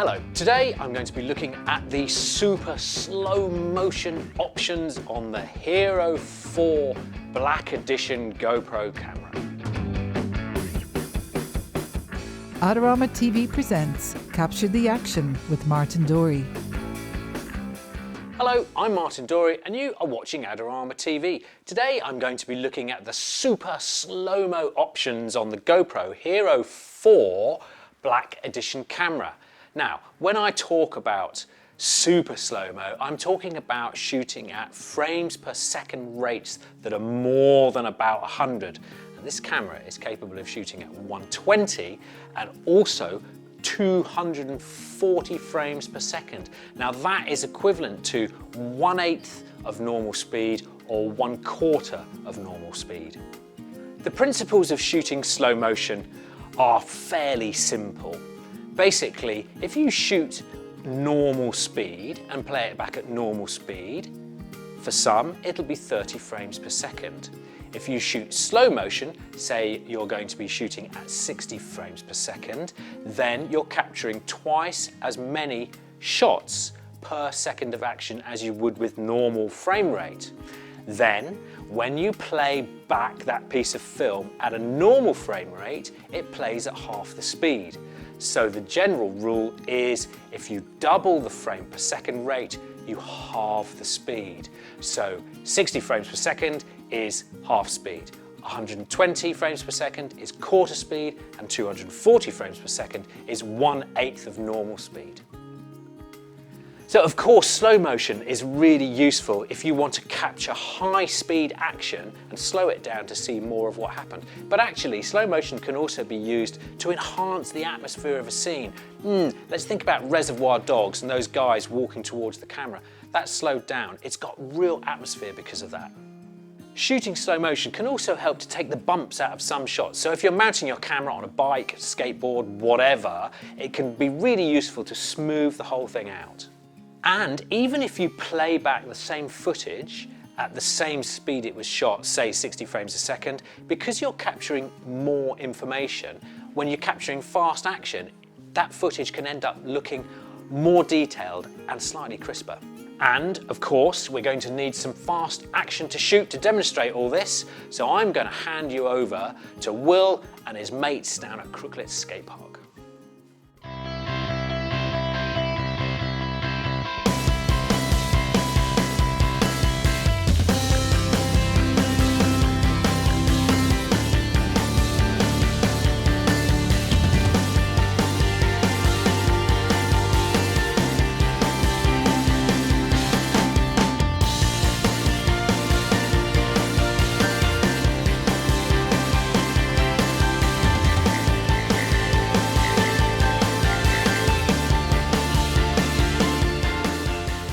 Hello, today I'm going to be looking at the super slow motion options on the HERO4 Black Edition GoPro camera. Adorama TV presents Capture the Action with Martin Dorey. Hello, I'm Martin Dorey and you are watching Adorama TV. Today I'm going to be looking at the super slow-mo options on the GoPro HERO4 Black Edition camera. Now, when I talk about super slow-mo, I'm talking about shooting at frames per second rates that are more than about 100. And this camera is capable of shooting at 120 and also 240 frames per second. Now that is equivalent to 1/8 of normal speed or 1/4 of normal speed. The principles of shooting slow motion are fairly simple. Basically, if you shoot normal speed and play it back at normal speed, for some it'll be 30 frames per second. If you shoot slow motion, say you're going to be shooting at 60 frames per second, then you're capturing twice as many shots per second of action as you would with normal frame rate. Then, when you play back that piece of film at a normal frame rate, it plays at half the speed. So the general rule is if you double the frame per second rate, you halve the speed. So 60 frames per second is half speed. 120 frames per second is quarter speed, and 240 frames per second is 1/8 of normal speed. So of course, slow motion is really useful if you want to capture high speed action and slow it down to see more of what happened. But actually, slow motion can also be used to enhance the atmosphere of a scene. Let's think about Reservoir Dogs and those guys walking towards the camera. That's slowed down. It's got real atmosphere because of that. Shooting slow motion can also help to take the bumps out of some shots. So if you're mounting your camera on a bike, skateboard, whatever, it can be really useful to smooth the whole thing out. And even if you play back the same footage at the same speed it was shot, say 60 frames a second, because you're capturing more information, when you're capturing fast action, that footage can end up looking more detailed and slightly crisper. And of course, we're going to need some fast action to shoot to demonstrate all this, so I'm going to hand you over to Will and his mates down at Crooklet Skate Park.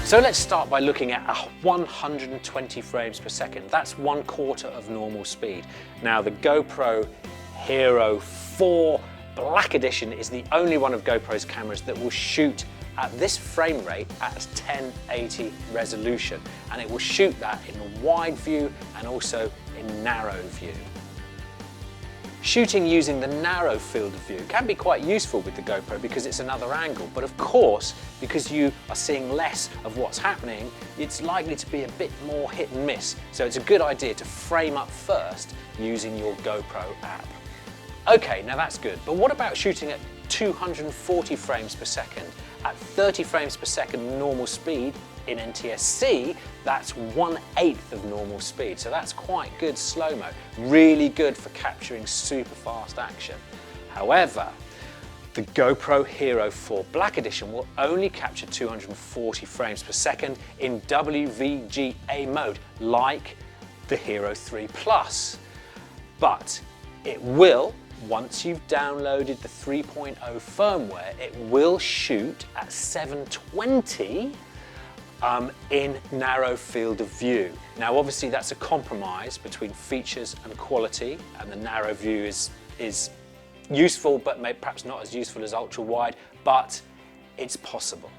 So let's start by looking at 120 frames per second. That's 1/4 of normal speed. Now the GoPro HERO4 Black Edition is the only one of GoPro's cameras that will shoot at this frame rate at 1080 resolution. And it will shoot that in wide view and also in narrow view. Shooting using the narrow field of view can be quite useful with the GoPro because it's another angle, but of course, because you are seeing less of what's happening, it's likely to be a bit more hit and miss. So it's a good idea to frame up first using your GoPro app. Okay, now that's good, but what about shooting at 240 frames per second? At 30 frames per second normal speed in NTSC, that's 1/8 of normal speed. So that's quite good slow-mo, really good for capturing super fast action. However, the GoPro HERO4 Black Edition will only capture 240 frames per second in WVGA mode, like the HERO3 Plus. But it will, once you've downloaded the 3.0 firmware, it will shoot at 720 in narrow field of view. Now obviously that's a compromise between features and quality, and the narrow view is useful but perhaps not as useful as ultra wide, but it's possible.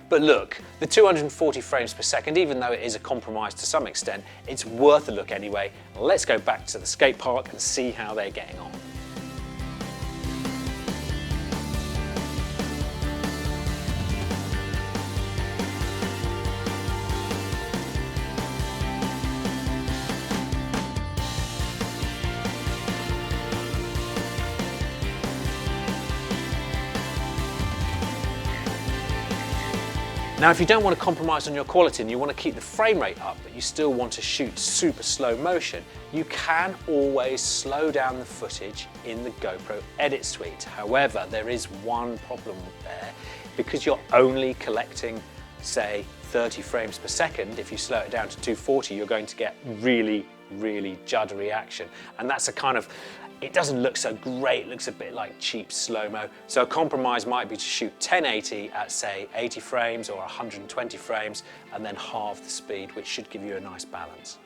But look, the 240 frames per second, even though it is a compromise to some extent, it's worth a look anyway. Let's go back to the skate park and see how they're getting on. Now, if you don't want to compromise on your quality and you want to keep the frame rate up, but you still want to shoot super slow motion, you can always slow down the footage in the GoPro Edit Suite. However, there is one problem there. Because you're only collecting, say, 30 frames per second, if you slow it down to 240, you're going to get really, really juddery action. And that's a kind of, it doesn't look so great, it looks a bit like cheap slow-mo. So a compromise might be to shoot 1080 at, say, 80 frames or 120 frames, and then halve the speed, which should give you a nice balance.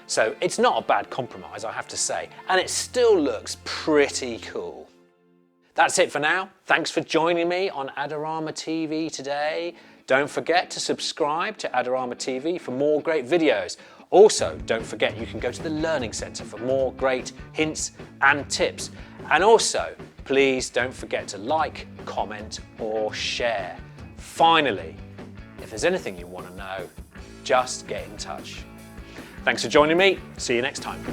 So it's not a bad compromise, I have to say, and it still looks pretty cool. That's it for now. Thanks for joining me on Adorama TV today. Don't forget to subscribe to Adorama TV for more great videos. Also, don't forget you can go to the Learning Centre for more great hints and tips. And also, please don't forget to like, comment or share. Finally, if there's anything you want to know, just get in touch. Thanks for joining me. See you next time.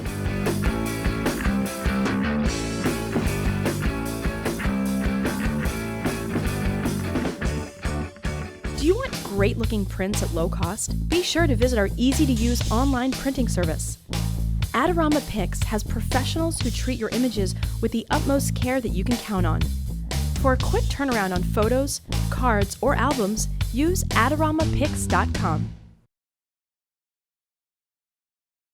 Do you want great looking prints at low cost? Be sure to visit our easy-to-use online printing service. Adorama Pix has professionals who treat your images with the utmost care that you can count on. For a quick turnaround on photos, cards, or albums, use AdoramaPix.com.